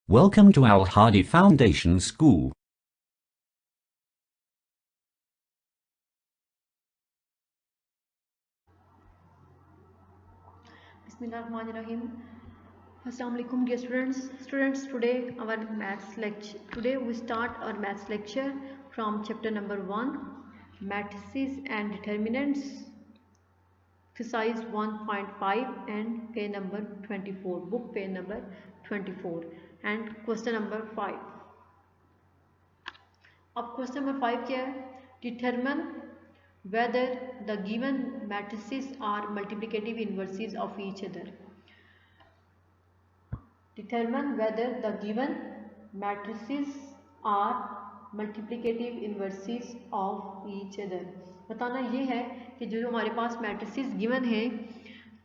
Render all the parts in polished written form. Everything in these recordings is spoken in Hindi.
Welcome to Al Hadi Foundation School. Bismillahirrahmanirrahim. Assalamu alaikum dear students. Today our maths lecture. Today we start our maths lecture from chapter number 1, matrices and determinants, exercise 1.5 and page number 24, book page number 24 and question number 5. अब क्वेश्चन नंबर 5 क्या है? Determine whether the given matrices are multiplicative inverses of each other. Determine whether the given matrices are multiplicative inverses of each other. बताना ये है कि जो हमारे पास मैट्रिसेस गिवन हैं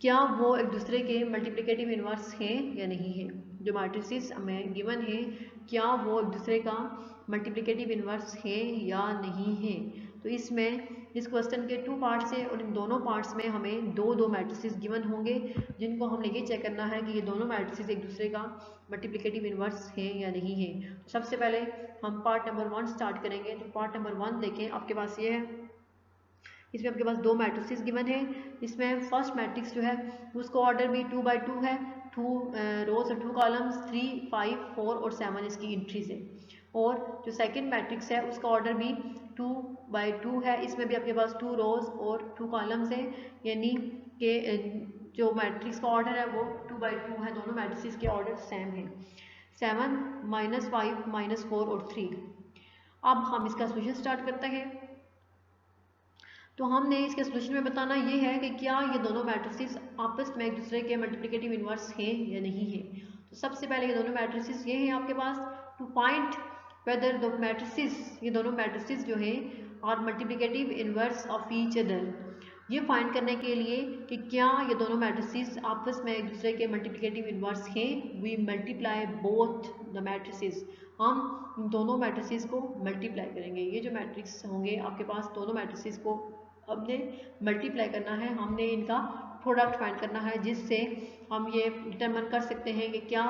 क्या वो एक दूसरे के मल्टीप्लिकेटिव इन्वर्स हैं या नहीं है. जो मैट्रिसेस हमें गिवन है क्या वो एक दूसरे का मल्टीप्लिकेटिव इन्वर्स है या नहीं है. तो इसमें इस क्वेश्चन के 2 पार्ट्स हैं और इन दोनों पार्ट्स में हमें दो मैट्रिसेस गिवन होंगे जिनको हमने ये चेक करना है कि ये दोनों मैट्रिसेस एक दूसरे का मल्टीप्लिकेटिव इन्वर्स है या नहीं है. तो सबसे पहले हम पार्ट नंबर 1 स्टार्ट करेंगे. तो पार्ट नंबर 1 देखें, आपके पास ये है. इसमें आपके पास दो मैट्रिसेस गिवन है. इसमें फर्स्ट मैट्रिक्स जो है उसका ऑर्डर भी 2 by 2 है, 2 रोज और 2 कॉलम्स, 3, 5, 4 और 7 इसकी एंट्रीज है. और जो सेकंड मैट्रिक्स है उसका ऑर्डर भी 2 by 2 है. इसमें भी आपके पास 2 रोज और 2 कॉलम्स हैं, यानी कि जो मैट्रिक्स का ऑर्डर है वो 2 by 2 है. दोनों मैट्रिसेस के ऑर्डर सेम हैं. 7, -5, -4 और 3. अब हम इसका सोल्यूशन स्टार्ट करते हैं. तो हमने इसके सोल्यूशन में बताना ये है कि क्या ये दोनों मैट्रिसेस आपस में एक दूसरे के मल्टीप्लिकेटिव इन्वर्स हैं या नहीं है. तो सबसे पहले ये दोनों मैट्रिसेस ये हैं आपके पास. To find whether the matrices, ये दोनों मैट्रिसेस जो हैं और multiplicative inverse of each other, ये फाइंड करने के लिए कि क्या ये दोनों मैट्रिसेस आपस में एक दूसरे के मल्टीप्लिकेटिव इन्वर्स हैं, we multiply both the matrices. हम इन दोनों मैट्रिसेस को मल्टीप्लाई करेंगे. ये जो मैट्रिक्स होंगे आपके पास, दोनों मैट्रिसेस को हमने मल्टीप्लाई करना है, हमने इनका प्रोडक्ट फाइंड करना है, जिससे हम ये डिटरमिन कर सकते हैं कि क्या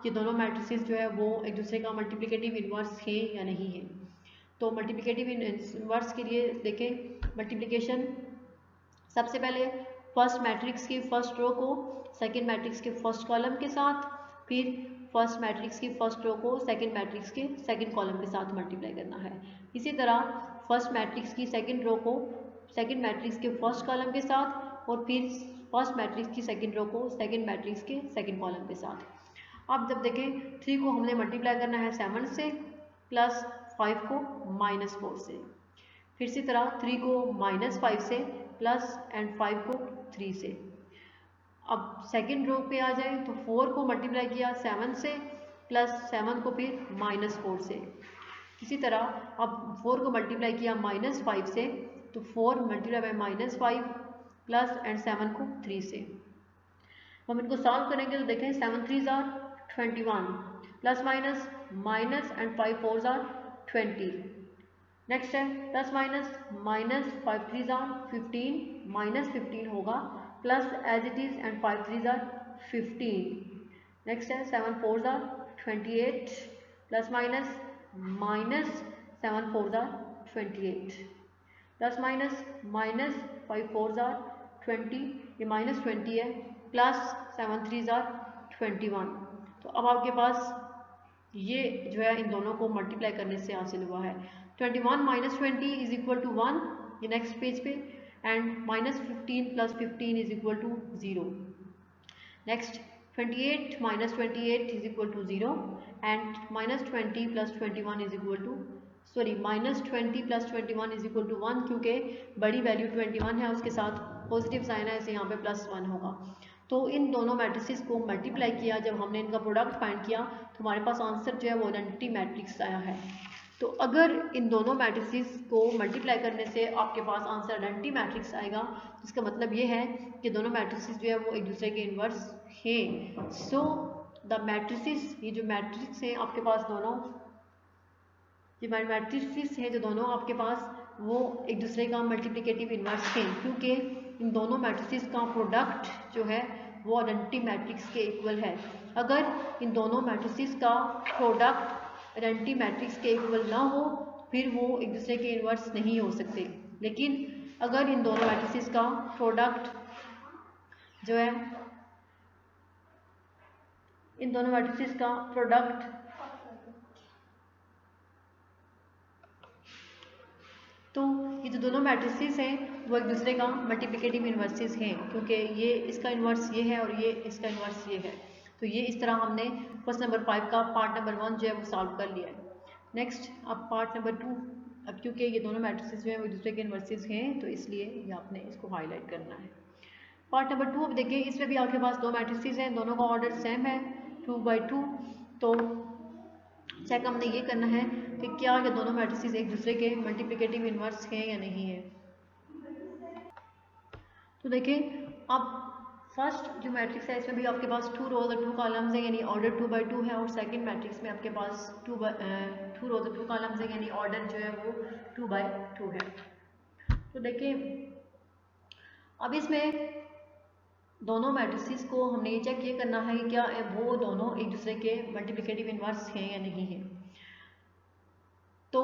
ये दोनों मैट्रिसेस जो है वो एक दूसरे का मल्टीप्लिकेटिव इन्वर्स है या नहीं है. तो मल्टीप्लिकेटिव इन्वर्स के लिए देखें मल्टीप्लिकेशन. सबसे पहले फर्स्ट मैट्रिक्स की फर्स्ट रो को सेकंड मैट्रिक्स के फर्स्ट कॉलम के साथ, फिर फर्स्ट मैट्रिक्स की फर्स्ट रो को सेकंड मैट्रिक्स के सेकंड कॉलम के साथ मल्टीप्लाई करना है. इसी तरह फर्स्ट मैट्रिक्स की सेकंड रो को सेकंड मैट्रिक्स के फर्स्ट कॉलम के साथ और फिर फर्स्ट मैट्रिक्स की सेकंड रो को सेकंड मैट्रिक्स के सेकंड कॉलम के साथ. अब जब देखें 3 को हमने मल्टीप्लाई करना है 7 से, प्लस 5 को -4 से. फिर इसी तरह 3 को -5 से, प्लस एंड 5 को 3 से. अब सेकंड रो पे आ जाए तो 4 को मल्टीप्लाई किया 7 से, प्लस 7 को फिर -4 से. इसी तरह अब 4 को मल्टीप्लाई किया -5 से, तो 4 मल्टीप्लाई बाई -5 प्लस एंड 7 को 3 से. हम इनको सॉल्व करेंगे तो देखें 7 3s are 21, plus minus and 5 4s are 20. Next है प्लस माइनस 5 3s are 15, -15 होगा, plus as it is and 5 3s are 15. Next है 7 4s are 28, plus minus 7 4s are 28, plus minus 5 4s are 20, ये -20 है, प्लस 7 3s are 21. तो अब आपके पास ये जो है इन दोनों को मल्टीप्लाई करने से हासिल हुआ है. 21 - 20 इज इक्वल टू 1, ये नेक्स्ट पेज पे, and -15 + 15 is equal to 0. Next 28 - 28 is equal to 0 and -20 + 21 is equal to -20 + 21 is equal to 1, क्योंकि बड़ी वैल्यू 21 है, उसके साथ पॉजिटिव साइन है, इसे यहाँ पे +1 होगा. तो इन दोनों मैट्रिसेस को मल्टीप्लाई किया, जब हमने इनका प्रोडक्ट फाइंड किया तो हमारे पास आंसर जो है वो आइडेंटिटी मैट्रिक्स आया है. तो अगर इन दोनों मैट्रिसेस को मल्टीप्लाई करने से आपके पास आंसर आइडेंटिटी मैट्रिक्स आएगा, तो इसका मतलब ये है कि दोनों मैट्रिसेस जो है वो एक दूसरे के इन्वर्स हैं. सो द मैट्रिसेस, ये जो मैट्रिक्स हैं आपके पास दोनों, ये मैट्रिसेस हैं जो दोनों आपके पास वो एक दूसरे का मल्टीप्लिकेटिव इन्वर्स हैं, क्योंकि इन दोनों मैट्रिसेस का प्रोडक्ट जो है वो आइडेंटिटी मैट्रिक्स के इक्वल है। अगर इन दोनों मैट्रिसेस का प्रोडक्ट आइडेंटिटी मैट्रिक्स के इक्वल ना हो फिर वो एक दूसरे के इन्वर्स नहीं हो सकते। लेकिन अगर इन दोनों मैट्रिसेस का प्रोडक्ट जो है, इन दोनों मैट्रिसेस का प्रोडक्ट तो ये जो दोनों मैट्रिसेस हैं वो एक दूसरे का मल्टीप्लिकेटिव इन्वर्सेस हैं, क्योंकि ये इसका इन्वर्स ये है और ये इसका इन्वर्स ये है। तो ये इस तरह हमने क्वेश्चन नंबर 5 का पार्ट नंबर 1 जो है वो सॉल्व कर लिया है। नेक्स्ट अब पार्ट नंबर 2, अब क्योंकि ये दोनों मैट्रिसेस जो हैं वो एक दूसरे के इन्वर्सेस हैं तो इसलिए ये आपने इसको हाईलाइट करना है। पार्ट नंबर 2 अब देखिए, इसमें भी आपके पास दो मैट्रिसेस हैं, दोनों का ऑर्डर सेम है 2/2। तो चेक हमने ये करना है कि क्या ये दोनों मैट्रिसेस एक दूसरे के मल्टीप्लिकेटिव इन्वर्स हैं या नहीं है। तो देखिए अब फर्स्ट जो मैट्रिक्स है इसमें भी आपके पास 2 रोज और 2 कॉलम्स हैं, यानी ऑर्डर 2/2 है। और सेकंड मैट्रिक्स में आपके पास 2 रोज और 2 कॉलम्स हैं, यानी ऑर्डर जो है वो 2/2 है। तो देखिए अब इसमें दोनों मैट्रिसेस को हमने ये चेक ये करना है कि क्या वो दोनों एक दूसरे के मल्टीप्लिकेटिव इन्वर्स हैं या नहीं है। तो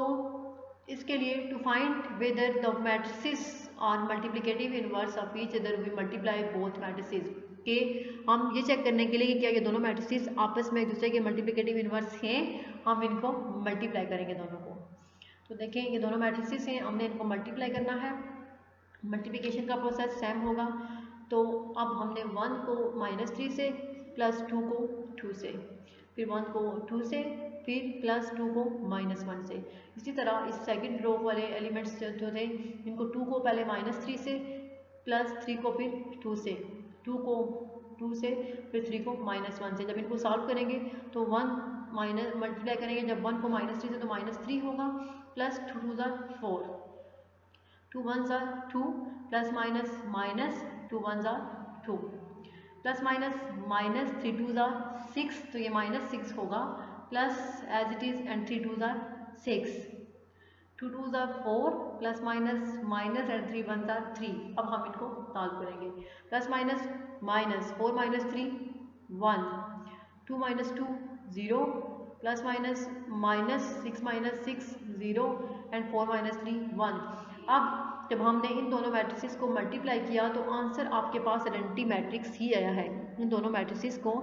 इसके लिए to find whether the matrices are multiplicative inverse of each other we multiply both matrices, के हम ये चेक करने के लिए कि क्या ये दोनों मैट्रिसेस आपस में एक दूसरे के मल्टीप्लिकेटिव इन्वर्स हैं, हम इनको मल्टीप्लाई करेंगे दोनों को। तो देखें ये दोनों मैट्रिसेस हैं, हमने इनको मल्टीप्लाई करना है। मल्टीप्लिकेशन का प्रोसेस सेम होगा। तो अब हमने 1 को -3 से प्लस 2 को 2 से, फिर 1 को 2 से, फिर प्लस 2 को -1 से। इसी तरह इस सेकंड रो वाले एलिमेंट्स जो थे इनको 2 को पहले -3 से, प्लस 3 को फिर 2 से, 2 को 2 से, फिर 3 को -1 से। जब इनको सॉल्व करेंगे तो 1 माइनस मल्टीप्लाई करेंगे, जब 1 को -3 से तो -3 होगा, plus 2 2 4, 2 1 2, plus minus minus 2 1 2, plus minus minus 3 2 6, तो ये -6 होगा, plus as it is and 3 2 6, 2 2 4, plus minus minus and 3 1 3। अब हम इनको सॉल्व करेंगे, plus minus minus 4 3 1, 2 2 0, plus minus minus 6 0 and 4 3 1। अब जब हमने इन दोनों मैट्रिसेस को मल्टीप्लाई किया तो आंसर आपके पास आइडेंटिटी मैट्रिक्स ही आया है। इन दोनों मैट्रिसेस को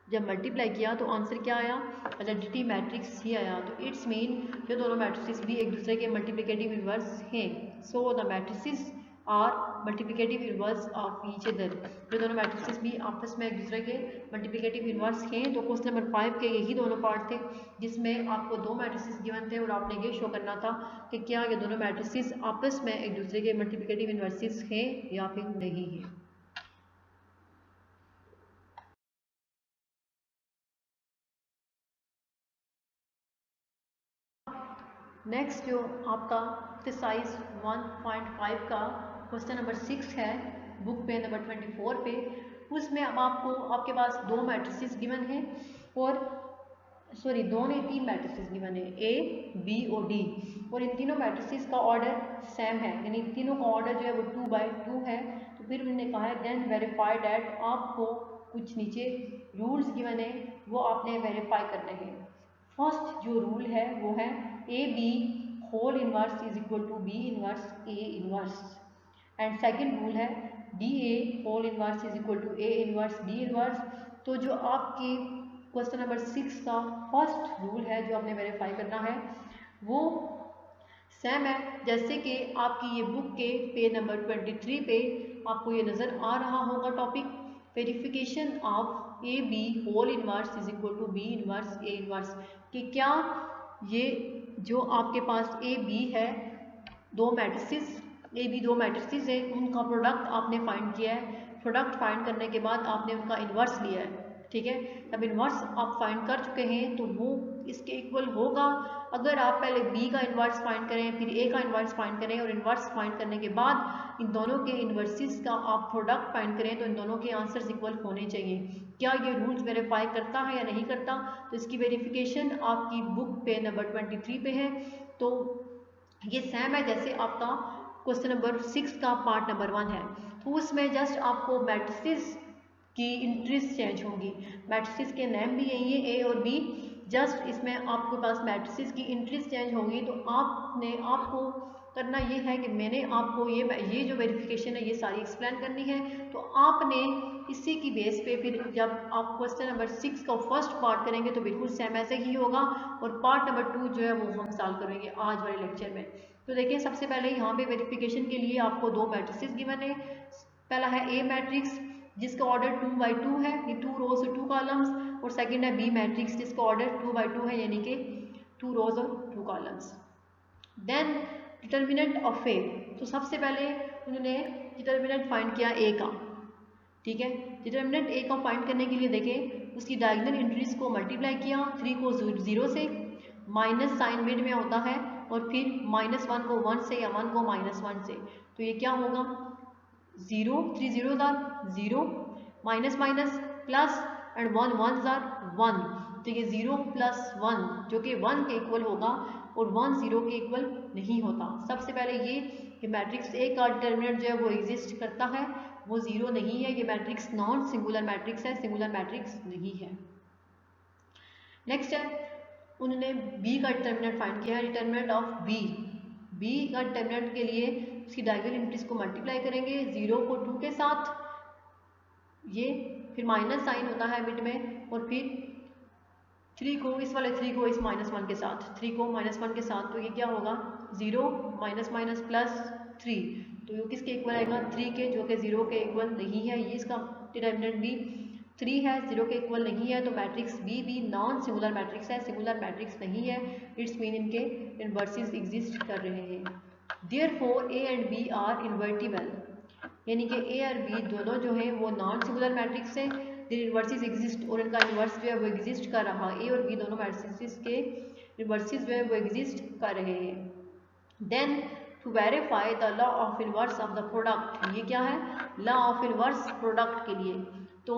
जब मल्टीप्लाई किया तो आंसर क्या आया, आइडेंटिटी मैट्रिक्स ही आया। तो इट्स मीन ये दोनों मैट्रिसेस भी एक दूसरे के मल्टीप्लिकेटिव इन्वर्स हैं। So the matrices are multiplicative inverse of each other. ये दोनों मैट्रिसेस भी आपस में एक दूसरे के मल्टीप्लिकेटिव इन्वर्स हैं। तो क्वेश्चन नंबर 5 के यही दोनों पार्ट थे जिसमें आपको दो मैट्रिसेस गिवन थे और आपने ये शो करना था कि क्या ये दोनों मैट्रिसेस आपस में एक दूसरे के मल्टीप्लिकेटिव इन्वर्सेस हैं या फिर नहीं है। नेक्स्ट जो आपका एक्सरसाइज 1.5 का क्वेश्चन नंबर 6 है बुक पे नंबर 24 पे, उसमें अब आपको आपके पास दो मैट्रिसेस गिवन है और सॉरी दो नहीं 3 मैट्रिसेस गिवन है, ए बी और डी, और इन तीनों मैट्रिसेस का ऑर्डर सेम है, यानी तीनों का ऑर्डर जो है वो 2/2 है। तो फिर उन्होंने कहा है देन वेरीफाई डैट, आपको कुछ नीचे रूल्स गिवन है वो आपने वेरीफाई करने हैं। फर्स्ट जो रूल है वो है A B whole inverse is equal to B inverse A inverse, and second rule है D A whole inverse is equal to A inverse D inverse. तो जो आपके क्वेश्चन नंबर 6 का फर्स्ट रूल है जो आपने वेरीफाई करना है वो सेम है जैसे कि आपकी ये बुक के पेज नंबर 23 पे आपको ये नज़र आ रहा होगा topic, verification of A B whole inverse is equal to B inverse A inverse, कि क्या ये जो आपके पास ए बी है दो मैट्रिसेस, ए बी दो मैट्रिसेस है, उनका प्रोडक्ट आपने फाइंड किया है, प्रोडक्ट फाइंड करने के बाद आपने उनका इन्वर्स लिया है, ठीक है। जब इन्वर्स आप फाइंड कर चुके हैं तो वो इसके इक्वल होगा अगर आप पहले बी का इन्वर्स फाइंड करें फिर ए का इन्वर्स फाइंड करें और इन्वर्स फाइंड करने के बाद इन दोनों के इन्वर्सिस का आप प्रोडक्ट फाइंड करें तो इन दोनों के आंसर्स इक्वल होने चाहिए। क्या ये रूल्स वेरीफाई करता है या नहीं करता, तो इसकी वेरिफिकेशन आपकी बुक पे नंबर 23 पे है। तो ये सेम है जैसे आपका क्वेश्चन नंबर 6 का पार्ट नंबर 1 है, तो उसमें जस्ट आपको मैट्रिसेस की इंट्रीज चेंज होंगी। मैट्रिसेस के नेम भी यही है ए और बी, जस्ट इसमें आपके पास मैट्रिसेस की इंट्रीज चेंज होंगी। तो आपको करना ये है कि मैंने आपको ये जो वेरिफिकेशन है ये सारी एक्सप्लेन करनी है। तो आपने इसी की बेस पे फिर जब आप क्वेश्चन नंबर 6 का फर्स्ट पार्ट करेंगे तो बिल्कुल सेम ऐसे ही होगा, और पार्ट नंबर 2 जो है वो हम सॉल्व करेंगे आज वाले लेक्चर में। तो देखिए सबसे पहले यहाँ पे वेरिफिकेशन के लिए आपको दो मैट्रिसेस गिवन है। पहला है ए मैट्रिक्स जिसका ऑर्डर 2x2 है, ये 2 रोज और 2 कॉलम्स, और सेकंड है बी मैट्रिक्स जिसका ऑर्डर 2x2 है यानी कि 2 रोज और 2 कॉलम्स। देन डिटर्मिनेंट ऑफ ए, तो सबसे पहले उन्होंने डिटर्मिनेंट फाइंड किया ए का, ठीक है। डिटर्मिनेंट ए का फाइंड करने के लिए देखें उसकी डायगोनल एंट्रीज को मल्टीप्लाई किया, 3 को 0 से, माइनस साइन मिड में होता है, और फिर -1 को 1 से या 1 को -1 से, तो ये क्या होगा 0, 3 0 0, माइनस माइनस प्लस एंड 1 1 1, तो ये 0 + 1 जो कि 1 के इक्वल होगा, और 1 0 के इक्वल नहीं होता। सबसे पहले ये कि मैट्रिक्स ए का डिटर्मिनेंट जो है वो एग्जिस्ट करता है, वो 0 नहीं है, ये मैट्रिक्स नॉन सिंगुलर मैट्रिक्स है, सिंगुलर मैट्रिक्स नहीं है। नेक्स्ट है उन्होंने बी का डिटर्मिनेंट फाइंड किया है, डिटर्मिनेंट ऑफ बी का डिटर्मिनेंट के लिए उसकी डायगोनल एंट्रीज को मल्टीप्लाई करेंगे, 0 को 2 के साथ, ये फिर माइनस साइन होता है मिड में, और फिर 3 को इस वाले 3 को इस -1 के साथ, 3 को -1 के साथ, तो ये क्या होगा 0 माइनस प्लस 3, तो ये किसके इक्वल आएगा 3 के, जो कि 0 के इक्वल नहीं है। ये इसका डिटर्मिनेंट भी 3 है, 0 के इक्वल नहीं है, तो मैट्रिक्स बी भी नॉन सिंगुलर मैट्रिक्स है, सिंगुलर मैट्रिक्स नहीं है। इट्स मीन इनके इनवर्सेस एग्जिस्ट कर रहे हैं। Therefore A and B are invertible, यानी कि ए और बी दोनों जो है वो नॉन सिंगुलर मैट्रिक्स है, देयर इन्वर्सेस एग्जिस्ट, और इनका इन्वर्स जो है वो एग्जिस्ट कर रहा है। ए और बी दोनों मैट्रिसेस के इन्वर्सेस जो है वो एग्जिस्ट कर रहे हैं। Then to verify the law of inverse of the product, ये क्या है लॉ ऑफ इन्वर्स प्रोडक्ट के लिए, तो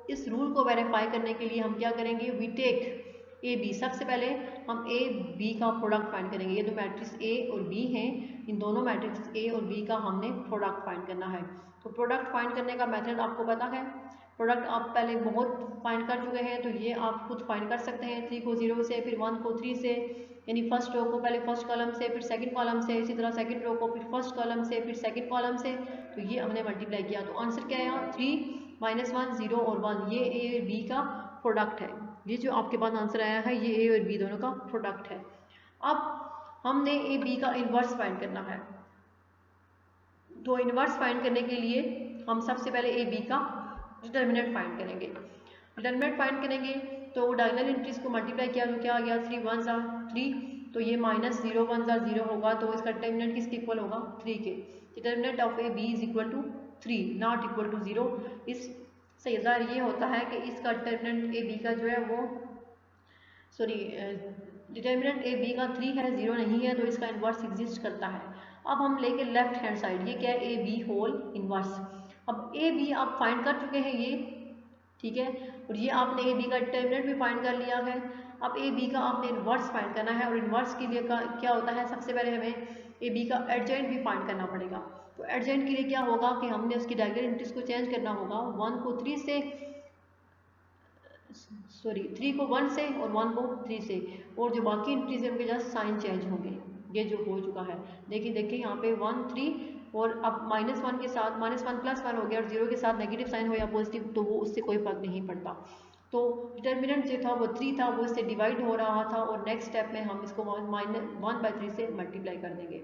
इस रूल को वेरीफाई करने के लिए हम क्या करेंगे, वी टेक ए बी, सबसे पहले हम ए बी का प्रोडक्ट फाइंड करेंगे। ये दो मैट्रिक्स ए और बी हैं, इन दोनों मैट्रिक्स ए और बी का हमने प्रोडक्ट फाइंड करना है। तो प्रोडक्ट फाइंड करने का मेथड आपको पता है, प्रोडक्ट आप पहले बहुत फाइंड कर चुके हैं, तो ये आप खुद फाइंड कर सकते हैं। 3 को 0 से, फिर 1 को 3 से, यानी फर्स्ट रो को पहले फर्स्ट कॉलम से, फिर सेकंड कॉलम से, इसी तरह सेकंड रो को फिर फर्स्ट कॉलम से, फिर सेकंड कॉलम से, तो ये हमने मल्टीप्लाई किया। तो आंसर क्या आया 3 -1 0 और 1, ये ए और बी का प्रोडक्ट है। ये जो आपके पास आंसर आया है ये ए और बी दोनों का प्रोडक्ट है। अब हमने ए बी का इन्वर्स फाइंड करना है, तो इन्वर्स फाइंड करने के लिए हम सबसे पहले ए बी का डिटर्मिनेंट फाइंड करेंगे। डिटर्मिनेंट फाइंड करेंगे तो डायगोनल एंट्रीज को मल्टीप्लाई किया तो क्या आ गया 3 1 3, तो ये -0 1 0 होगा, तो इसका डिटर्मिनेंट किसके इक्वल होगा 3 के। Determinant of A B is equal to 3 not equal to 0। इस से ज़ाहिर ये होता है कि इसका डिटर्मिनेंट ए बी का जो है वो डिटर्मिनेंट ए बी का 3 है, 0 नहीं है, तो इसका इन्वर्स एग्जिस्ट करता है। अब हम लेके लेफ्ट हैंड साइड, ये क्या है ए बी होल इन्वर्स। अब ए बी आप फाइंड कर चुके हैं ये, ठीक है, और ये आपने ए बी का डिटर्मिनेंट भी फाइंड कर लिया है। अब ए बी का आपने इन्वर्स फाइंड करना है, और इन्वर्स के लिए क्या होता है, सबसे पहले हमें ए बी का एडजेंट भी फाइंड करना पड़ेगा। तो एडजेंट के लिए क्या होगा कि हमने उसकी डायगोनल एंट्रीज को चेंज करना होगा, 1 को 3 से, 3 को 1 से और 1 को 3 से, और जो बाकी एंट्रीज है उनके जस्ट साइन चेंज होंगे। ये जो हो चुका है देखिए यहाँ पे 1 3, और अब -1 के साथ -1 + 1 हो गया, और 0 के साथ नेगेटिव साइन हो या पॉजिटिव, तो वो उससे कोई फर्क नहीं पड़ता। तो डिटर्मिनेंट जो था वो 3 था, वो इससे डिवाइड हो रहा था, और नेक्स्ट स्टेप में हम इसको 1/3 से मल्टीप्लाई कर देंगे।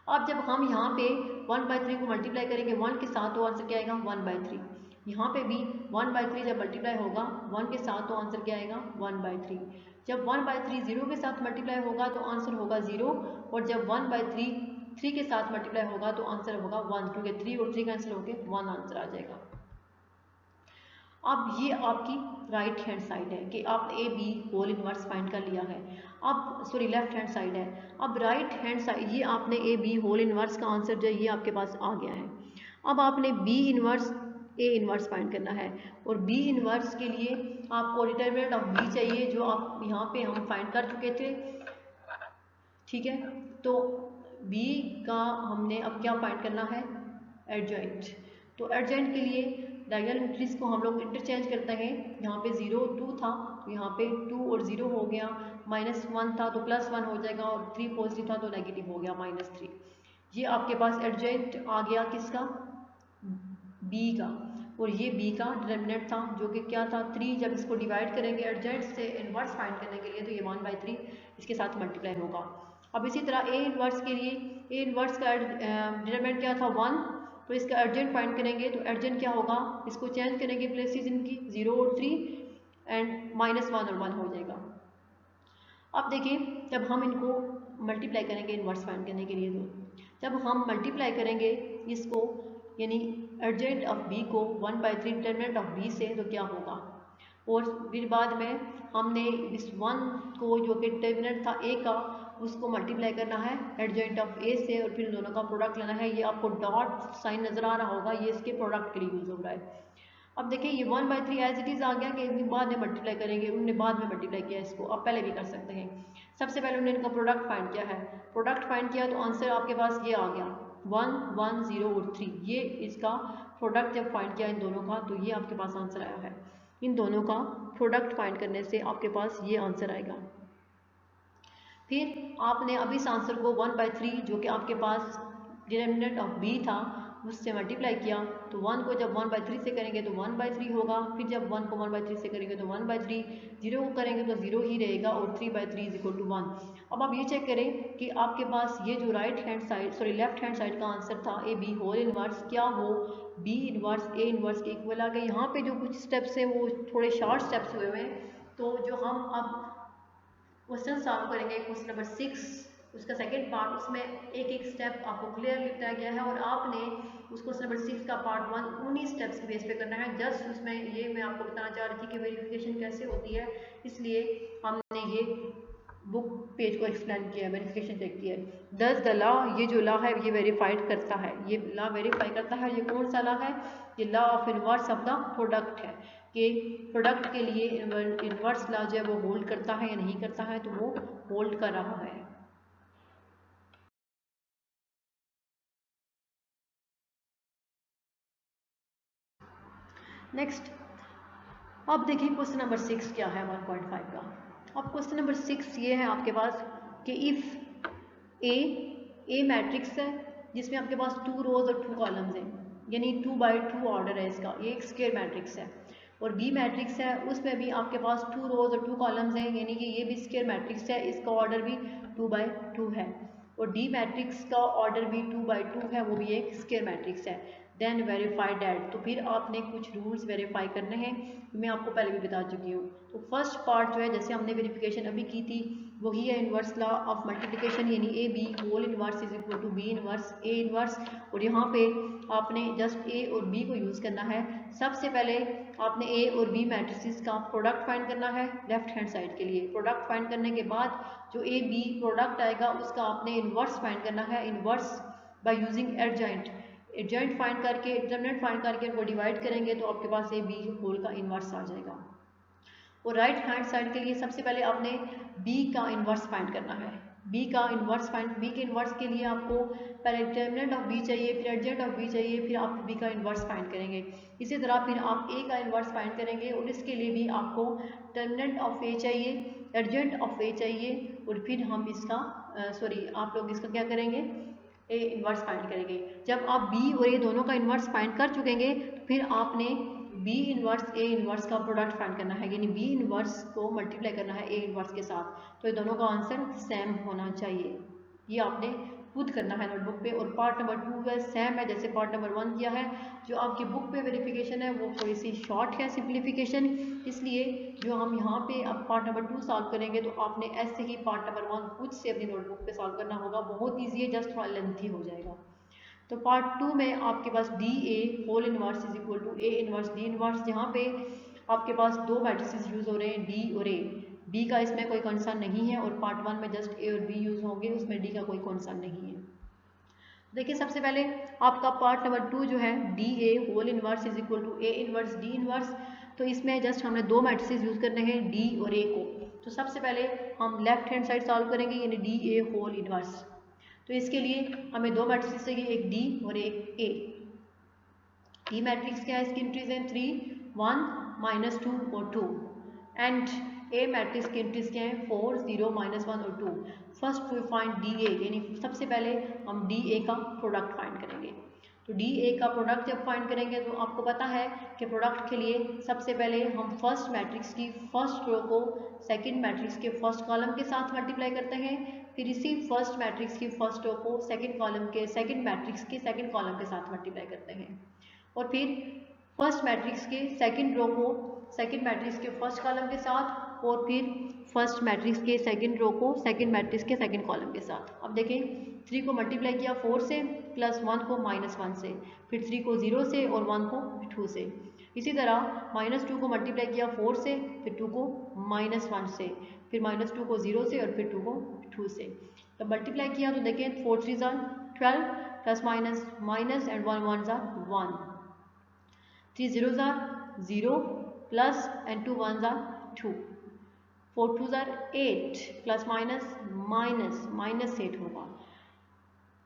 अब जब हम यहाँ पे 1/3 को मल्टीप्लाई करेंगे 1 के साथ, तो आंसर क्या आएगा 1/3। यहाँ पे भी 1/3 जब मल्टीप्लाई होगा 1 के साथ, तो आंसर क्या आएगा 1/3। जब 1/3 0 के साथ मल्टीप्लाई होगा तो आंसर होगा 0, और जब 1/3 3 के साथ मल्टीप्लाई होगा तो आंसर होगा 1, क्योंकि 3 और 3 कैंसिल होकर 1 आंसर आ जाएगा। अब ये आपकी राइट हैंड साइड है कि आपने A B whole inverse find कर लिया है। अब लेफ्ट हैंड साइड है। अब राइट हैंड साइड, ये आपने ए बी होल इन्वर्स का आंसर जो है ये आपके पास आ गया है। अब आपने B inverse A inverse find करना है, और बी इन्वर्स के लिए आपको डिटर्मिनेंट ऑफ बी चाहिए, जो आप यहाँ पे हम फाइंड कर चुके थे, ठीक है। तो बी का हमने अब क्या फाइंड करना है एडजॉइंट। तो एडजॉइंट के लिए डायगोनल एंट्रीज को हम लोग इंटरचेंज करते हैं। यहाँ पे 0 2 था तो यहाँ पे 2 और 0 हो गया, -1 था तो +1 हो जाएगा, और 3 पॉजिटिव था तो नेगेटिव हो गया -3। ये आपके पास एडजेंट आ गया किसका, बी का, और ये बी का डिटर्मिनेंट था जो कि क्या था 3। जब इसको डिवाइड करेंगे एडजेंट से इन्वर्स फाइंड करने के लिए तो ये 1/3 इसके साथ मल्टीप्लाई होगा। अब इसी तरह ए इन्वर्स के लिए, ए इन्वर्स का डिटर्मिनेंट क्या था 1, तो इसका एडजेंट फाइंड करेंगे तो एडजेंट क्या होगा, इसको चेंज करेंगे प्लेसेस इनकी 0 और 3 एंड -1 और 1 हो जाएगा। अब देखिए जब हम इनको मल्टीप्लाई करेंगे इन्वर्स फाइंड करने के लिए, तो जब हम मल्टीप्लाई करेंगे इसको यानी एडजेंट ऑफ बी को 1/3 डिटर्मिनेंट ऑफ बी से, तो क्या होगा, और फिर बाद में हमने इस 1 को जो कि डिटर्मिनेंट था ए का उसको मल्टीप्लाई करना है एडजेंट ऑफ ए से, और फिर दोनों का प्रोडक्ट लेना है। ये आपको डॉट साइन नज़र आ रहा होगा, ये इसके प्रोडक्ट के लिए यूज़ हो रहा है। अब देखिए ये 1/3 एज इट इज़ आ गया कि बाद में मल्टीप्लाई करेंगे, उन्होंने बाद में मल्टीप्लाई किया इसको, आप पहले भी कर सकते हैं। सबसे पहले उन्होंने इनका प्रोडक्ट फाइंड किया है, प्रोडक्ट फाइंड किया तो आंसर आपके पास ये आ गया 1 1 0 और 3। ये इसका प्रोडक्ट जब फाइंड किया इन दोनों का तो ये आपके पास आंसर आया है। इन दोनों का प्रोडक्ट फाइंड करने से आपके पास ये आंसर आएगा। फिर आपने अब इस आंसर को 1/3 जो कि आपके पास डिटर्मिनेंट ऑफ बी था उससे मल्टीप्लाई किया, तो 1 को जब 1/3 से करेंगे तो 1/3 होगा, फिर जब 1 को 1/3 से करेंगे तो 1/3, 0 को करेंगे तो 0 ही रहेगा, और 3/3 = 1। अब आप ये चेक करें कि आपके पास ये जो लेफ्ट हैंड साइड का आंसर था ए बी होल इनवर्स, क्या वो बी इनवर्स ए इनवर्स के इक्वल आ गए। यहाँ पे जो कुछ स्टेप्स हैं वो थोड़े शॉर्ट स्टेप्स हुए हैं, तो जो हम अब क्वेश्चन सॉल्व करेंगे क्वेश्चन नंबर 6 उसका सेकंड पार्ट, उसमें एक एक स्टेप आपको क्लियरली बताया गया है, और आपने उस क्वेश्चन नंबर 6 का पार्ट 1 उन्हीं स्टेप्स के बेस पे करना है। जस्ट उसमें ये मैं आपको बताना चाह रही थी कि वेरिफिकेशन कैसे होती है, इसलिए हमने ये बुक पेज को एक्सप्लेन किया है, वेरिफिकेशन चेक किया है। डज द लॉ, ये जो लॉ है ये वेरीफाइड करता है, ये लॉ वेरीफाई करता है। ये कौन सा लॉ है, ये law of inverse of the product है, कि प्रोडक्ट के लिए इनवर्स लॉ जो है वो होल्ड करता है या नहीं करता है, तो वो होल्ड कर रहा है। नेक्स्ट अब देखिए क्वेश्चन नंबर 6 क्या है 1.5 का। अब क्वेश्चन नंबर 6 ये है आपके पास कि इफ़ ए मैट्रिक्स है जिसमें आपके पास 2 रोज और 2 कॉलम्स हैं, यानी 2/2 ऑर्डर है इसका, ये एक स्क्वायर मैट्रिक्स है। और बी मैट्रिक्स है उसमें भी आपके पास 2 रोज और 2 कॉलम्स हैं, यानी कि ये भी स्क्वायर मैट्रिक्स है, इसका ऑर्डर भी 2/2 है। और डी मैट्रिक्स का ऑर्डर भी 2/2 है, वो भी एक स्क्वायर मैट्रिक्स है। देन वेरीफाई डैट, तो फिर आपने कुछ रूल्स वेरीफाई करने हैं, मैं आपको पहले भी बता चुकी हूँ। तो फर्स्ट पार्ट जो है जैसे हमने वेरिफिकेशन अभी की थी वही है इन्वर्स लॉ ऑफ मल्टीप्लिकेशन, यानी A B whole inverse is equal to B inverse A inverse. और यहाँ पे आपने जस्ट ए और बी को यूज़ करना है। सबसे पहले आपने ए और बी मैट्रिसेस का प्रोडक्ट फाइंड करना है लेफ्ट हैंड साइड के लिए। प्रोडक्ट फाइंड करने के बाद जो ए बी प्रोडक्ट आएगा उसका आपने इन्वर्स फाइंड करना है, inverse by using adjoint find करके डिटरमिनेंट फाइंड करके उनको डिवाइड करेंगे तो आपके पास ए बी होल का इन्वर्स आ जाएगा। और राइट हैंड साइड के लिए सबसे पहले आपने बी का इन्वर्स फाइंड करना है। बी का इन्वर्स फाइंड, बी के इन्वर्स के लिए आपको पहले डिटरमिनेंट ऑफ बी चाहिए, फिर एडजेंट ऑफ बी चाहिए, फिर आप बी का इन्वर्स फाइंड करेंगे। इसी तरह फिर आप ए का इन्वर्स फाइंड करेंगे और इसके लिए भी आपको डिटरमिनेंट ऑफ ए चाहिए, एडजेंट ऑफ ए चाहिए, और फिर हम इसका आप लोग इसका क्या करेंगे, ए इन्वर्स फाइंड करेंगे। जब आप बी और ए दोनों का इन्वर्स फाइंड कर चुकेंगे तो फिर आपने बी इन्वर्स ए इन्वर्स का प्रोडक्ट फाइंड करना है, यानी बी इन्वर्स को मल्टीप्लाई करना है ए इन्वर्स के साथ, तो ये दोनों का आंसर सेम होना चाहिए। ये आपने खुद करना है नोटबुक पे। और पार्ट नंबर 2 है सेम है जैसे पार्ट नंबर 1 किया है। जो आपकी बुक पे वेरिफिकेशन है वो थोड़ी सी शॉर्ट है सिंप्लीफिकेशन, इसलिए जो हम यहाँ पे अब पार्ट नंबर 2 सॉल्व करेंगे तो आपने ऐसे ही पार्ट नंबर 1 खुद से अपनी नोटबुक पे सॉल्व करना होगा। बहुत ईजी है, जस्ट थोड़ा लेंथी हो जाएगा। तो पार्ट 2 में आपके पास D A whole inverse is equal to A inverse D inverse, जहाँ पे आपके पास 2 मैट्रिसेस यूज़ हो रहे हैं डी और ए। बी का इसमें कोई कंसर्न नहीं है और पार्ट 1 में जस्ट ए और बी यूज़ होंगे, उसमें डी का कोई कंसर्न नहीं है। देखिए सबसे पहले आपका पार्ट नंबर 2 जो है D A whole inverse is equal to A inverse D inverse, तो इसमें जस्ट हमने 2 मैट्रिसेस यूज़ करने हैं डी और ए को। तो सबसे पहले हम लेफ्ट हैंड साइड सॉल्व करेंगे, यानी डी ए होल इन्वर्स। तो इसके लिए हमें 2 मैट्रिसेस चाहिए, एक डी और एक ए। ई मैट्रिक्स क्या है, इसकी एंट्रीज हैं 3 1 -2 और 2 एंड ए मैट्रिक्स की एंट्रीज क्या है 4 0 -1 और 2। First we find D A, यानी सबसे पहले हम डी ए का प्रोडक्ट फाइंड करेंगे। तो डी ए का प्रोडक्ट जब फाइंड करेंगे तो आपको पता है कि प्रोडक्ट के लिए सबसे पहले हम फर्स्ट मैट्रिक्स की फर्स्ट रो को सेकंड मैट्रिक्स के फर्स्ट कॉलम के साथ मल्टीप्लाई करते हैं, फिर इसी फर्स्ट मैट्रिक्स की फर्स्ट रो को सेकंड कॉलम के सेकंड मैट्रिक्स के सेकंड कॉलम के साथ मल्टीप्लाई करते हैं, और फिर फर्स्ट मैट्रिक्स के सेकंड रो को सेकंड मैट्रिक्स के फर्स्ट कॉलम के साथ, और फिर फर्स्ट मैट्रिक्स के सेकंड रो को सेकंड मैट्रिक्स के सेकंड कॉलम के साथ। अब देखें 3 को मल्टीप्लाई किया 4 से, +1 को -1 से, फिर 3 को 0 से और 1 को 2 से। इसी तरह -2 को मल्टीप्लाई किया 4 से, फिर 2 को -1 से, फिर -2 को 0 से और फिर 2 को 2 से। तो मल्टीप्लाई किया तो देखें 4 3 12 plus minus minus and 1 1 1, 3 0 0 plus and 2 1 2, 4 2 8 plus minus minus -8 होगा,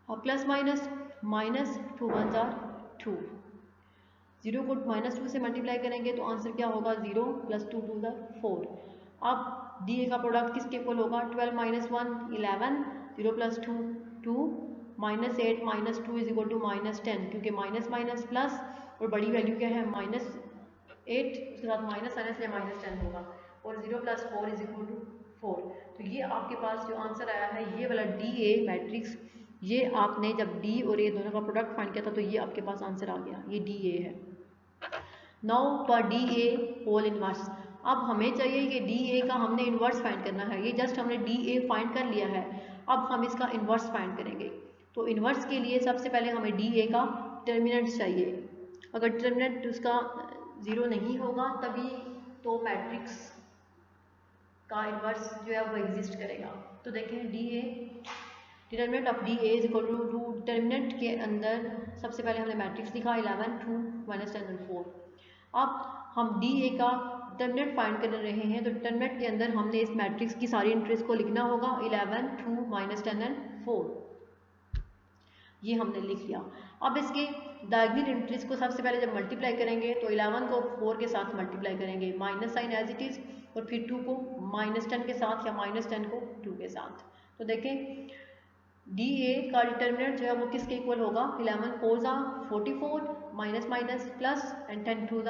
और प्लस माइनस माइनस 2 1 2, 0 को -2 से मल्टीप्लाई करेंगे तो आंसर क्या होगा 0 + 2 2 4। अब डी ए का प्रोडक्ट किसके इक्वल होगा 12 - 1 11, 0 + 2 2, -8 - 2 = -10, क्योंकि माइनस माइनस प्लस और बड़ी वैल्यू क्या है -8, उसके साथ माइनस आने से -10 होगा, और 0 + 4 = 4। तो ये आपके पास जो आंसर आया है ये वाला डी ए मैट्रिक्स, ये आपने जब डी और ए दोनों का प्रोडक्ट फाइंड किया था तो ये आपके पास आंसर आ गया, ये डी ए है। Now for D A whole inverse, अब हमें चाहिए कि डी ए का हमने इन्वर्स फाइंड करना है। ये जस्ट हमने डी ए फाइंड कर लिया है, अब हम इसका इन्वर्स फाइंड करेंगे। तो इन्वर्स के लिए सबसे पहले हमें डी ए का डिटर्मिनेंट चाहिए। अगर डिटर्मिनेंट उसका 0 नहीं होगा तभी तो मैट्रिक्स का इन्वर्स जो है वो एग्जिस्ट करेगा। तो देखें D A determinant of D A is equal to determinant के अंदर सबसे पहले हमने मैट्रिक्स लिखा 11 2 -10 और 4। अब हम डी ए का डिटर्मिनेंट फाइंड कर रहे हैं, तो डिटर्मिनेंट के अंदर हमने इस मैट्रिक्स की सारी एंट्रीज को लिखना होगा 11 2 -10 एंड 4, ये हमने लिख लिया। अब इसके डायगोनल एंट्रीज को सबसे पहले जब मल्टीप्लाई करेंगे तो 11 को 4 के साथ मल्टीप्लाई करेंगे, minus sign as it is, और फिर 2 को -10 के साथ या -10 को 2 के साथ। तो देखें डी ए का डिटर्मिनेंट जो है वो किसके इक्वल होगा 11 4 44 minus minus plus and 10 2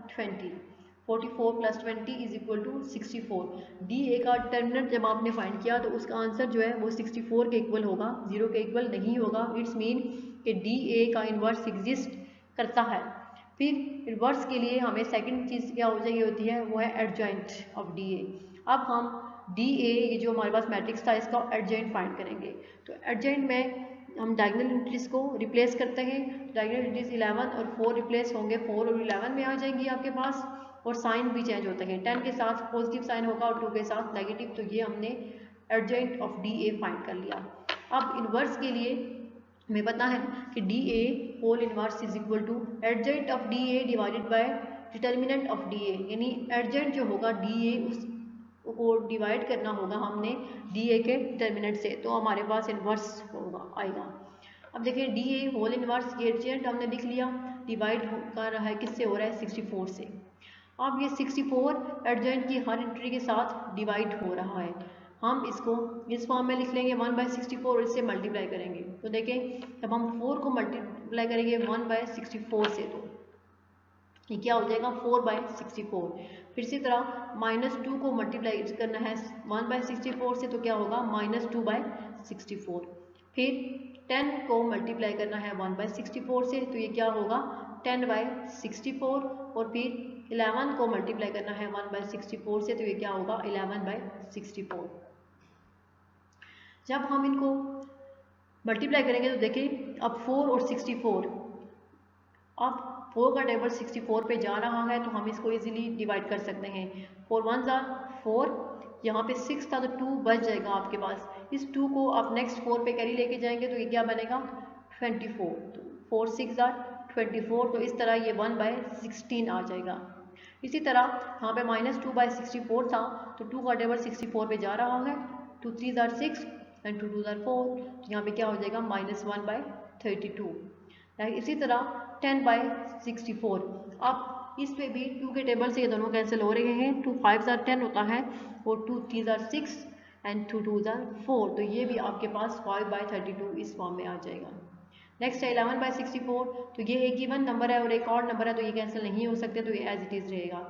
20, 44 + 20 = 64। D A का डिटर्मिनेंट जब आपने फाइंड किया तो उसका आंसर जो है वो 64 के इक्वल होगा, 0 के इक्वल नहीं होगा। इट्स मीन कि डी ए का इन्वर्स एग्जिस्ट करता है। फिर इन्वर्स के लिए हमें सेकंड चीज़ क्या हो चाहिए होती है, वो है एडजॉइंट ऑफ डी ए। अब हम डी ए ये जो हमारे पास मैट्रिक्स था इसका एडजॉइंट फाइंड करेंगे। तो एडजॉइंट में हम डायगोनल एंट्रीज को रिप्लेस करते हैं। डायगोनल एंट्रीज 11 और 4 रिप्लेस होंगे, 4 और 11 में आ जाएंगी आपके पास, और साइन भी चेंज होते हैं, 10 के साथ पॉजिटिव साइन होगा और 2 के साथ नेगेटिव। तो ये हमने adjoint of D A find कर लिया। अब इन्वर्स के लिए हमें पता है कि D A whole inverse is equal to adjoint of D A divided by determinant of D A, यानी एडजॉइंट जो होगा डी ए उस को डिवाइड करना होगा हमने डी ए के डिटर्मिनेंट से, तो हमारे पास इन्वर्स होगा आएगा। अब देखिए डी ए होल इन्वर्स ये एडजॉइंट हमने लिख लिया, डिवाइड कर रहा है किससे हो रहा है 64 से। अब ये 64 एडजॉइंट की हर एंट्री के साथ डिवाइड हो रहा है, हम इसको इस फॉर्म में लिख लेंगे 1/64 और इससे मल्टीप्लाई करेंगे। तो देखें जब हम 4 को मल्टीप्लाई करेंगे 1/64 से तो ये क्या हो जाएगा 4/64। फिर इसी तरह -2 को मल्टीप्लाई करना है 1/64 से तो क्या होगा -2/64। फिर 10 को मल्टीप्लाई करना है 1/64 से तो ये क्या होगा 10/64, और फिर 11 को मल्टीप्लाई करना है 1/64 से तो ये क्या होगा 11/64। जब हम इनको मल्टीप्लाई करेंगे तो देखिए अब 4 और 64, अब 4 का टेबल 64 पे जा रहा है तो हम इसको इजीली डिवाइड कर सकते हैं। 4 1 4, यहाँ पे 6 था तो 2 बच जाएगा आपके पास। इस 2 को आप नेक्स्ट 4 पे कैरी लेके जाएंगे तो ये क्या बनेगा 24। तो 4 6 24, तो इस तरह ये 1/16 आ जाएगा। इसी तरह यहाँ पे -2/64 था तो 2 का टेबल 64 पे जा रहा है, 2 3 6 एंड 2 2 4, तो यहाँ पे क्या हो जाएगा -1/32। इसी तरह 10/64। अब इस पे भी 2 के टेबल से ये दोनों कैंसिल हो रहे हैं। 2 5 * 10 होता है और 2 3 * 6 एंड 2 2 * 4। तो ये भी आपके पास 5/32 इस फॉर्म में आ जाएगा। नेक्स्ट है 11/64। तो ये एक गिवन नंबर है और एक और नंबर है, तो ये कैंसिल नहीं हो सकते, तो ये एज इट इज़ रहेगा।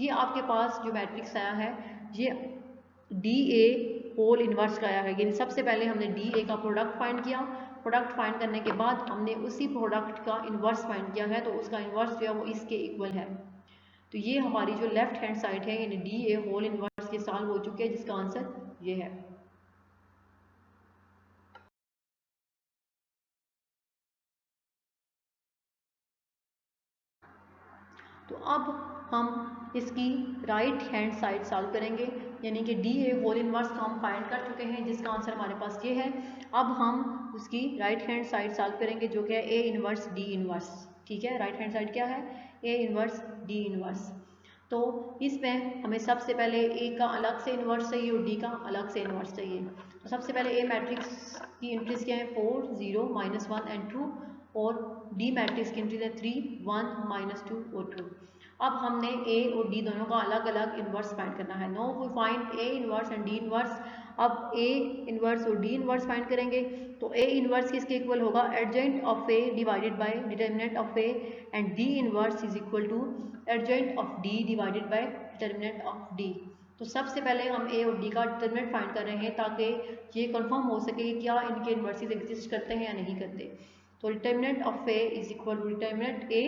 ये आपके पास जो मैट्रिक्स आया है ये DA होल इन्वर्स का आया है, यानी सबसे पहले हमने DA का प्रोडक्ट फाइंड किया। प्रोडक्ट फाइंड करने के बाद हमने उसी प्रोडक्ट का इन्वर्स फाइंड किया है, तो उसका इन्वर्स जो है वो इसके इक्वल है। तो ये हमारी जो लेफ्ट हैंड साइड है यानी DA होल इन्वर्स के सॉल्व हो चुके हैं, जिसका आंसर ये है। तो अब हम इसकी राइट हैंड साइड सॉल्व करेंगे, यानी कि DA होल इनवर्स को हम फाइंड कर चुके हैं, जिसका आंसर हमारे पास ये है। अब हम उसकी राइट हैंड साइड सॉल्व करेंगे, जो कि है A इनवर्स D इनवर्स। ठीक है, राइट हैंड साइड क्या है? A inverse D inverse. तो इसमें हमें सबसे पहले A का अलग से इन्वर्स चाहिए और D का अलग से इन्वर्स चाहिए। तो सबसे पहले A मैट्रिक्स की एंट्रीज क्या है? 4 0 -1 एंड 2, और D मैट्रिक्स की एंट्रीज है 3 1 -2 और 2। अब हमने A और D दोनों का अलग अलग इन्वर्स फाइंड करना है। Now we find A inverse and D inverse. अब A इन्वर्स और D इन्वर्स फाइंड करेंगे, तो A इन्वर्स किसके इक्वल होगा? Adjoint of A divided by determinant of A, and D inverse is equal to adjoint of D divided by determinant of D। तो सबसे पहले हम A और D का डिटर्मिनेंट फाइंड कर रहे हैं, ताकि ये कंफर्म हो सके कि क्या इनके इन्वर्सेस एग्जिस्ट करते हैं या नहीं करते। तो determinant of A is equal to determinant A।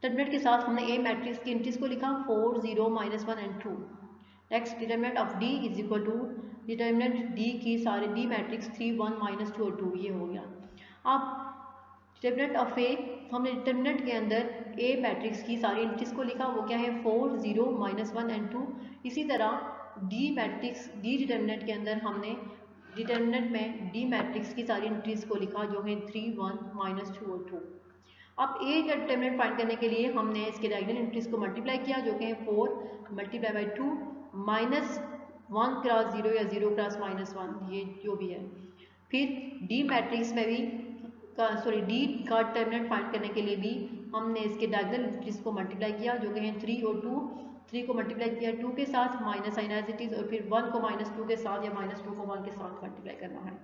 Determinant के साथ हमने A मैट्रिक्स की एंट्रीज को लिखा 4 0 -1 and 2। Next determinant of D is equal to determinant D की सारे D मैट्रिक्स 3 1 -2 और 2, ये हो गया। अब डिटर्मिनेंट ऑफ A, हमने डिटर्मिनेंट के अंदर A मैट्रिक्स की सारी एंट्रीज को लिखा, वो क्या है? 4 0 -1 एंड 2। इसी तरह D मैट्रिक्स D डिटर्मिनेंट के अंदर हमने डिटर्मिनेंट में D मैट्रिक्स की सारी एंट्रीज को लिखा, जो है 3 1 -2 और 2। अब A का डिटर्मिनेंट फाइंड करने के लिए हमने इसके डायगोनल एंट्रीज को मल्टीप्लाई किया, जो कि है 4 × 2 -1 क्रॉस 0 या 0 क्रॉस -1, ये जो भी है। फिर D मैट्रिक्स में भी D का डिटर्मिनेंट फाइंड करने के लिए भी हमने इसके डायगोनल एंट्रीज को मल्टीप्लाई किया, जो कि है 3 और 2। 3 को मल्टीप्लाई किया 2 के साथ, minus sign as it is, और फिर 1 को -2 के साथ या -2 को 1 के साथ मल्टीप्लाई करना है।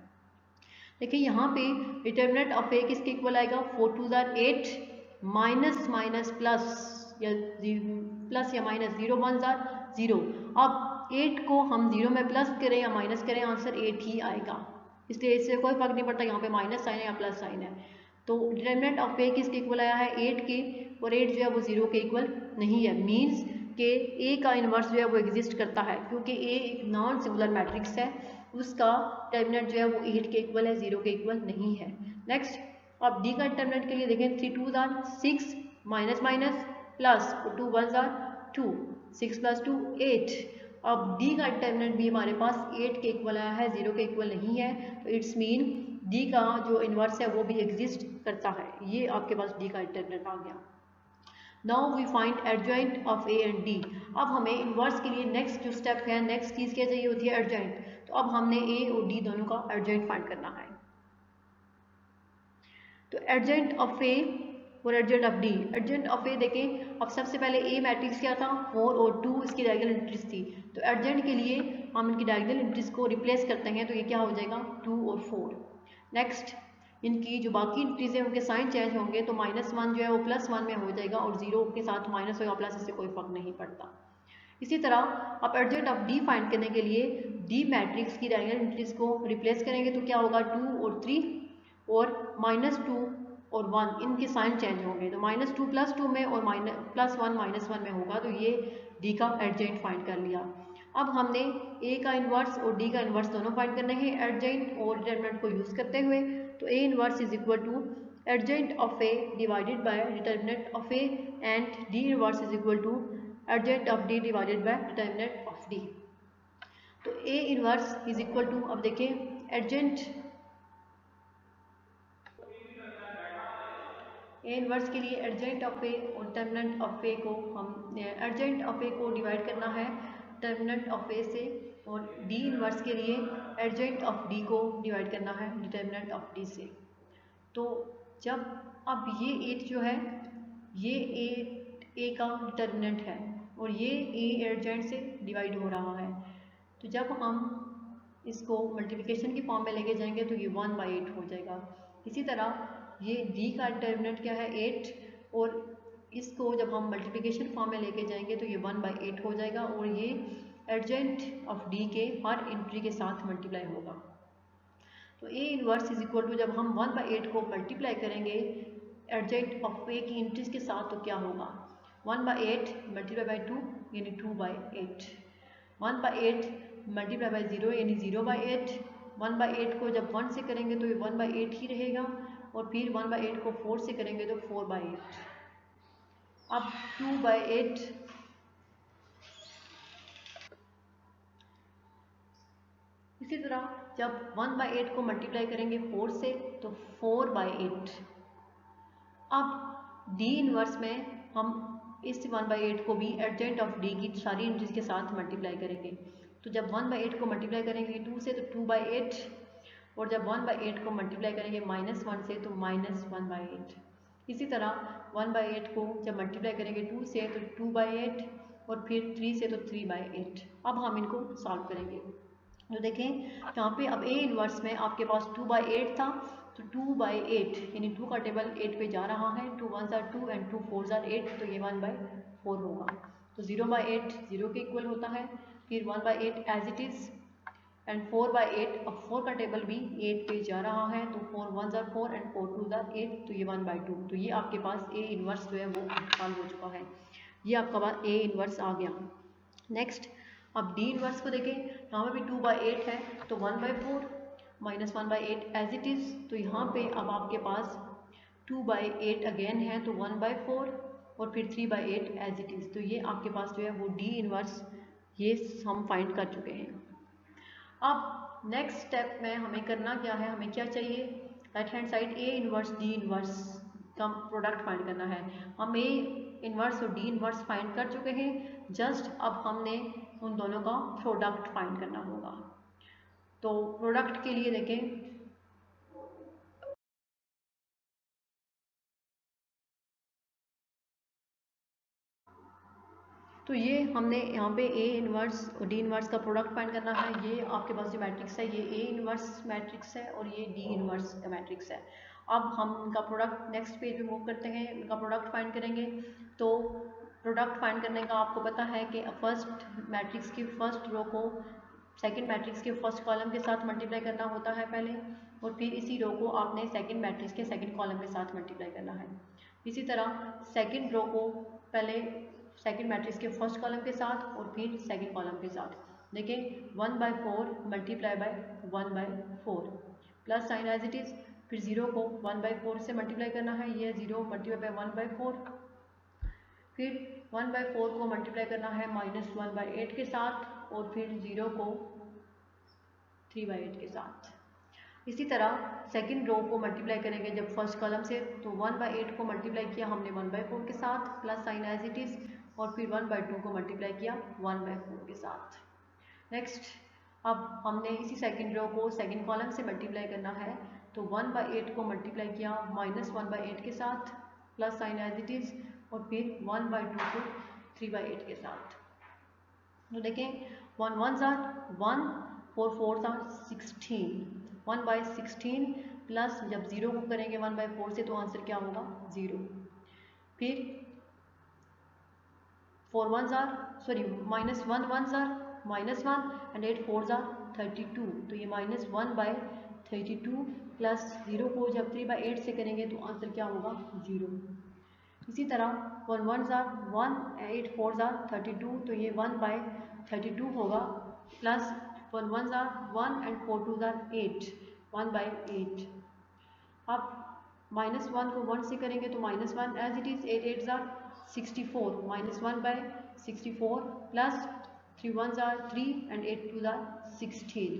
देखिए यहाँ पे डिटर्मिनेंट ऑफ A किसके इक्वल आएगा? 4 2 8 माइनस माइनस प्लस या माइनस 0 1 0। अब 8 को हम 0 में प्लस करें या माइनस करें, आंसर 8 ही आएगा, इसलिए इससे कोई फर्क नहीं पड़ता यहाँ पे माइनस साइन है या प्लस साइन है। तो डिटर्मिनेंट ऑफ A किसके इक्वल आया है? 8 के, और 8 जो है वो 0 के इक्वल नहीं है। मीन्स कि A का इन्वर्स जो है वो एग्जिस्ट करता है, क्योंकि A एक नॉन सिंगुलर मैट्रिक्स है, उसका डिटर्मिनेंट जो है वो 8 के इक्वल है, 0 के इक्वल नहीं है। नेक्स्ट, अब D का डिटर्मिनेंट के लिए देखें, 3 2 6 माइनस माइनस प्लस 2 1 2, 6 + 2 8। अब D का डिटर्मिनेंट भी हमारे पास 8 के इक्वल आया है, 0 के इक्वल नहीं है, तो इट्स मीन D का जो इन्वर्स है वो भी एग्जिस्ट करता है। ये आपके पास D का डिटर्मिनेंट आ गया। Now we find adjoint of A and D। अब हमें इन्वर्स के लिए नेक्स्ट जो स्टेप है, नेक्स्ट चीज़ क्या चाहिए होती है? एडजॉइंट। तो अब हमने A और D दोनों का एडजॉइंट फाइंड करना है। तो एडजॉइंट ऑफ A और adjoint of D। Adjoint of A देखें, अब सबसे पहले A मैट्रिक्स क्या था? 4 और 2 इसकी डायगोनल एंट्रीज थी। तो एडजॉइंट के लिए हम इनकी डायगोनल एंट्रीज को रिप्लेस करते हैं, तो ये क्या हो जाएगा? 2 और 4। नेक्स्ट, इनकी जो बाकी एंट्रीज हैं उनके साइन चेंज होंगे, तो -1 जो है वो +1 में हो जाएगा, और 0 के साथ माइनस होगा प्लस, इससे कोई फर्क नहीं पड़ता। इसी तरह अब एडजॉइंट ऑफ D फाइंड करने के लिए D मैट्रिक्स की डायगोनल एंट्रीज को रिप्लेस करेंगे, तो क्या होगा? 2 और 3, और -2 और 1 इनके साइन चेंज होंगे, तो -2 +2 में और +1 -1 में होगा, तो ये D का एडजॉइंट फाइंड कर लिया। अब हमने A का इन्वर्स और D का इन्वर्स दोनों फाइंड करने हैं एडजॉइंट और डिटर्मिनेंट को यूज़ करते हुए। तो A inverse is equal to adjoint of A divided by determinant of A, and D inverse is equal to adjoint of D divided by determinant of D। तो A inverse is equal to, अब देखिए एडजॉइंट A इन्वर्स के लिए एडजॉइंट ऑफ A और डिटर्मिनेंट ऑफ A को हम एडजॉइंट ऑफ A को डिवाइड करना है डिटर्मिनेंट ऑफ A से, और D इन्वर्स के लिए एडजॉइंट ऑफ D को डिवाइड करना है डिटर्मिनेंट ऑफ D से। तो जब अब ये 8 जो है ये ए का डिटर्मिनेंट है और ये ए एडजेंट से डिवाइड हो रहा है, तो जब हम इसको मल्टीप्लिकेशन की फॉर्म में लेके जाएंगे तो ये 1/8 हो जाएगा। इसी तरह ये डी का डिटर्मिनेंट क्या है 8, और इसको जब हम मल्टीप्लिकेशन फॉर्म में लेके जाएंगे तो ये 1/8 हो जाएगा और ये एडजेंट ऑफ डी के हर एंट्री के साथ मल्टीप्लाई होगा। तो A inverse is equal to जब हम 1/8 को मल्टीप्लाई करेंगे एडजेंट ऑफ ए की एंट्रीज के साथ तो क्या होगा 1/8 मल्टीप्लाई बाई 2 यानी 2/8, 1/8 मल्टीप्लाई बाई 0 यानी 0/8, 1/8 को जब 1 से करेंगे तो ये 1/8 ही रहेगा और फिर 1/8 को 4 से करेंगे तो 4/8। अब 2/8 इसी तरह जब 1/8 को मल्टीप्लाई करेंगे 4 से तो 4/8। अब डी इनवर्स में हम इस 1/8 को भी एडजेंट ऑफ डी की सारी एंट्रीज के साथ मल्टीप्लाई करेंगे। तो जब 1/8 को मल्टीप्लाई करेंगे 2 से तो 2/8, और जब 1/8 को मल्टीप्लाई करेंगे -1 से तो -1/8। इसी तरह 1/8 को जब मल्टीप्लाई करेंगे 2 से तो 2/8 और फिर 3 से तो 3/8। अब हम इनको सॉल्व करेंगे। तो देखें यहाँ पे अब ए इनवर्स में आपके पास 2/8 था, तो 2/8 यानी 2 का टेबल 8 पे जा रहा है, 2 1s are 2 and 2 4s are 8, तो ये 1/4 होगा। तो 0/8 0 के इक्वल होता है, फिर 1/8 एज इट इज़ एंड 4/8, अब 4 का टेबल भी 8 पे जा रहा है, तो 4 1s are 4 and 4 2s are 8, तो ये 1/2। तो ये आपके पास ए इनवर्स जो है वो सॉल्व हो चुका है, ये आपका पास ए इनवर्स आ गया। नेक्स्ट अब डी इनवर्स को देखें, यहाँ पे भी 2/8 है तो 1/4 -1/8 एज इट इज़, तो यहाँ पे अब आपके पास 2/8 अगेन है तो 1/4 और फिर 3/8 एज इट इज़, तो ये आपके पास जो है वो डी इनवर्स ये हम फाइंड कर चुके हैं। अब नेक्स्ट स्टेप में हमें करना क्या है, हमें क्या चाहिए, राइट हैंड साइड ए इनवर्स डी इनवर्स का प्रोडक्ट फाइंड करना है। हम ए इनवर्स और डी इनवर्स फाइंड कर चुके हैं, जस्ट अब हमने उन दोनों का प्रोडक्ट फाइंड करना होगा। तो प्रोडक्ट के लिए देखें, तो ये हमने यहाँ पे ए इनवर्स और डी इनवर्स का प्रोडक्ट फाइंड करना है। ये आपके पास जो मैट्रिक्स है ये ए इनवर्स मैट्रिक्स है और ये डी इनवर्स मैट्रिक्स है। अब हम इनका प्रोडक्ट नेक्स्ट पेज पे मूव करते हैं, इनका प्रोडक्ट फाइंड करेंगे। तो प्रोडक्ट फाइंड करने का आपको पता है कि फर्स्ट मैट्रिक्स की फर्स्ट रो को सेकंड मैट्रिक्स के फर्स्ट कॉलम के साथ मल्टीप्लाई करना होता है पहले, और फिर इसी रो को आपने सेकंड मैट्रिक्स के सेकंड कॉलम के साथ मल्टीप्लाई करना है। इसी तरह सेकंड रो को पहले सेकंड मैट्रिक्स के फर्स्ट कॉलम के साथ और फिर सेकंड कॉलम के साथ। देखें 1/4 multiply by 1/4 plus sign as it is, फिर 0 को 1/4 से मल्टीप्लाई करना है, ये 0 मल्टीप्लाई बाय 1/4, फिर 1/4 को मल्टीप्लाई करना है -1/8 के साथ और फिर 0 को 3/8 के साथ। इसी तरह सेकंड रो को मल्टीप्लाई करेंगे जब फर्स्ट कॉलम से, तो 1/8 को मल्टीप्लाई किया हमने 1/4 के साथ plus sign as it is, और फिर 1/2 को मल्टीप्लाई किया 1/4 के साथ। नेक्स्ट अब हमने इसी सेकंड रो को सेकंड कॉलम से मल्टीप्लाई करना है, तो 1/8 को मल्टीप्लाई किया -1/8 के साथ plus sign as it is, और फिर 1/2 को 3/8 के साथ। तो देखें 1 1s are 1, 4 4s are 16, 1/16 plus जब 0 को करेंगे 1/4 से तो आंसर क्या होगा 0, फिर 4 1s are -1 1s are -1 and 8 4s are 32, तो ये -1/32 प्लस 0 को जब 3/8 से करेंगे तो आंसर क्या होगा 0। इसी तरह 1 1s are 1, 8 4s are 32, तो ये 1/32 होगा, plus 1 1s are 1 and 4 2s are 8, 1/8। अब -1 को 1 से करेंगे तो -1 as it is, 8 8s are 64, -1/64 प्लस 3 1s are 3 and 8 2s are 16।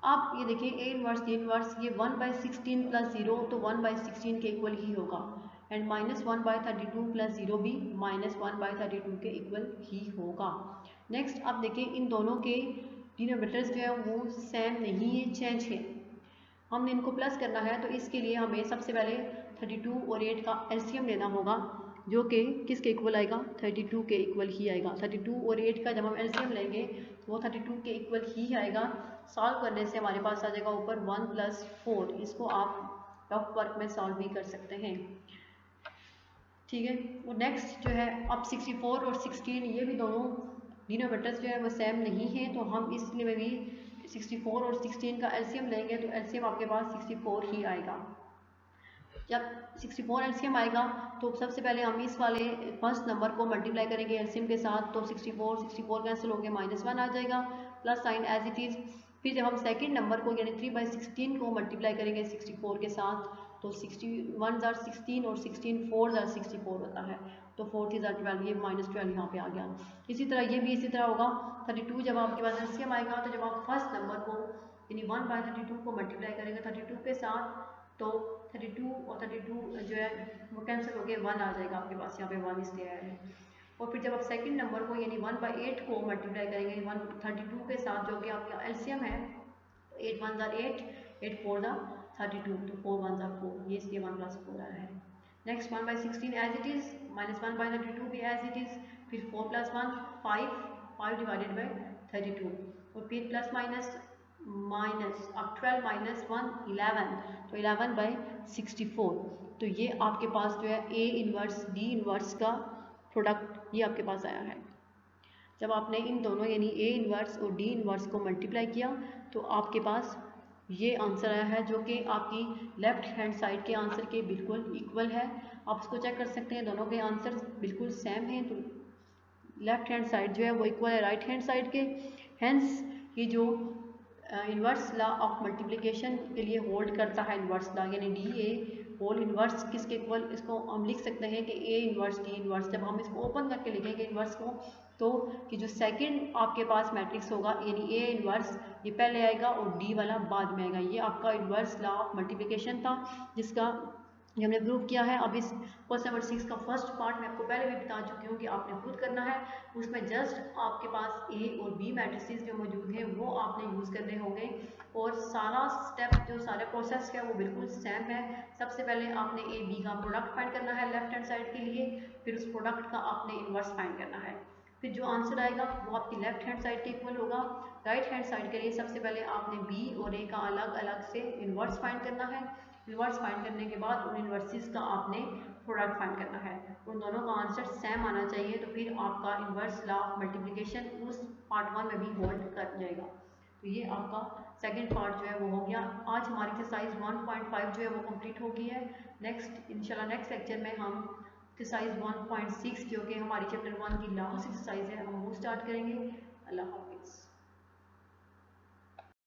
अब ये देखिए ए इनवर्स डी इनवर्स, ये 1/16 प्लस 0 तो 1/16 के इक्वल ही होगा, एंड -1/32 प्लस 0 भी -1/32 के इक्वल ही होगा। नेक्स्ट अब देखिए इन दोनों के डिनोमिनेटर्स जो है वो सेम नहीं है, चेंज है। हमने इनको प्लस करना है, तो इसके लिए हमें सबसे पहले 32 और 8 का एलसीएम लेना होगा, जो कि किसके इक्वल आएगा, 32 के इक्वल ही आएगा। 32 और 8 का जब हम एलसीएम लेंगे तो वो 32 के इक्वल ही आएगा। सॉल्व करने से हमारे पास आ जाएगा ऊपर 1 + 4। इसको आप रफ वर्क में सॉल्व भी कर सकते हैं, ठीक है। और नेक्स्ट जो है, अब 64 और 16 ये भी दोनों डिनोमिनेटर्स जो है वो सेम नहीं है, तो हम इसलिए भी 64 और 16 का एलसीएम लेंगे तो एलसीएम आपके पास 64 ही आएगा। जब 64 एलसीएम आएगा तो सबसे पहले हम इस वाले फर्स्ट नंबर को मल्टीप्लाई करेंगे एलसीएम के साथ, तो 64 कैंसिल हो गया, -1 आ जाएगा, plus sign as it is. फिर जब हम सेकंड नंबर को यानी 3/16 को मल्टीप्लाई करेंगे 64 के साथ, तो 61 ज़ार 16 और 16 4 ज़ार 64 होता है, तो 4 ज़ार 12, ये -12 यहाँ पे आ गया। इसी तरह ये भी इसी तरह होगा। 32 जब आपके पास एलसीएम आएगा तो जब आप फर्स्ट नंबर को यानी 1/32 को मल्टीप्लाई करेंगे 32 के साथ, तो 32 और 32 जो है वो कैंसिल हो गए, 1 आ जाएगा आपके पास, यहाँ पे 1 इसलिए आया है। और फिर जब आप सेकंड नंबर को यानी 1/8 को मल्टीप्लाई करेंगे 132 के साथ, जो कि आपका एलसीएम है, 8 1 ज़ार 8, 8 4 ज़ार 32, तो 4 1 ज़ार 4, ये इसलिए 1 + 4 आया है। नेक्स्ट 1/16 एज इट इज़, -1/32 भी एज इट इज़, फिर 4 + 1 5 डिवाइडेड बाई 32, और फिर प्लस माइनस अब 12 - 1 11, तो 11/64। तो ये आपके पास जो है A इन्वर्स D इन्वर्स का प्रोडक्ट ये आपके पास आया है। जब आपने इन दोनों यानी A इन्वर्स और D इन्वर्स को मल्टीप्लाई किया तो आपके पास ये आंसर आया है, जो कि आपकी लेफ्ट हैंड साइड के आंसर के बिल्कुल इक्वल है। आप इसको चेक कर सकते हैं, दोनों के आंसर बिल्कुल सेम हैं, तो लेफ्ट हैंड साइड जो है वो इक्वल है राइट हैंड साइड के। हेंस ये जो इन्वर्स लॉ ऑफ मल्टीप्लिकेशन के लिए होल्ड करता है, इन्वर्स लॉ यानी DA होल इन्वर्स किसके इक्वल, इसको हम लिख सकते हैं कि A इन्वर्स D इन्वर्स। जब हम इसको ओपन करके लिखेंगे इन्वर्स को, तो कि जो सेकंड आपके पास मैट्रिक्स होगा यानी A इन्वर्स ये पहले आएगा और D वाला बाद में आएगा। ये आपका इन्वर्स लॉ ऑफ मल्टीप्लिकेशन था, जिसका ये हमने प्रूव किया है। अब इस क्वेश्चन नंबर 6 का फर्स्ट पार्ट मैं आपको पहले भी बता चुकी हूँ कि आपने खुद करना है। उसमें जस्ट आपके पास A और B मैट्रिसेस जो मौजूद हैं वो आपने यूज़ करने होंगे, और सारा स्टेप जो सारे प्रोसेस है वो बिल्कुल सेम है। सबसे पहले आपने A B का प्रोडक्ट फाइंड करना है लेफ्ट हैंड साइड के लिए, फिर उस प्रोडक्ट का आपने इन्वर्स फाइंड करना है, फिर जो आंसर आएगा वो आपकी लेफ्ट हैंड साइड के इक्वल होगा। राइट हैंड साइड के लिए सबसे पहले आपने B और A का अलग अलग से इन्वर्स फाइंड करना है। इन्वर्स फाइंड करने के बाद उन इन्वर्सिस का आपने प्रोडक्ट फाइंड करना है, उन दोनों का आंसर सेम आना चाहिए, तो फिर आपका इन्वर्स लॉ ऑफ मल्टीप्लिकेशन उस पार्ट 1 में भी होल्ड कर जाएगा। तो ये आपका सेकंड पार्ट जो है वो हो गया। आज हमारी एक्सरसाइज 1.5 जो है वो कंप्लीट हो गई है। नेक्स्ट इंशाल्लाह नेक्स्ट लेक्चर में हम एक्सरसाइज 1.6 जो कि हमारी चैप्टर 1 की लास्ट एक्सरसाइज है, हम वो स्टार्ट करेंगे। अल्लाह हाफिज़।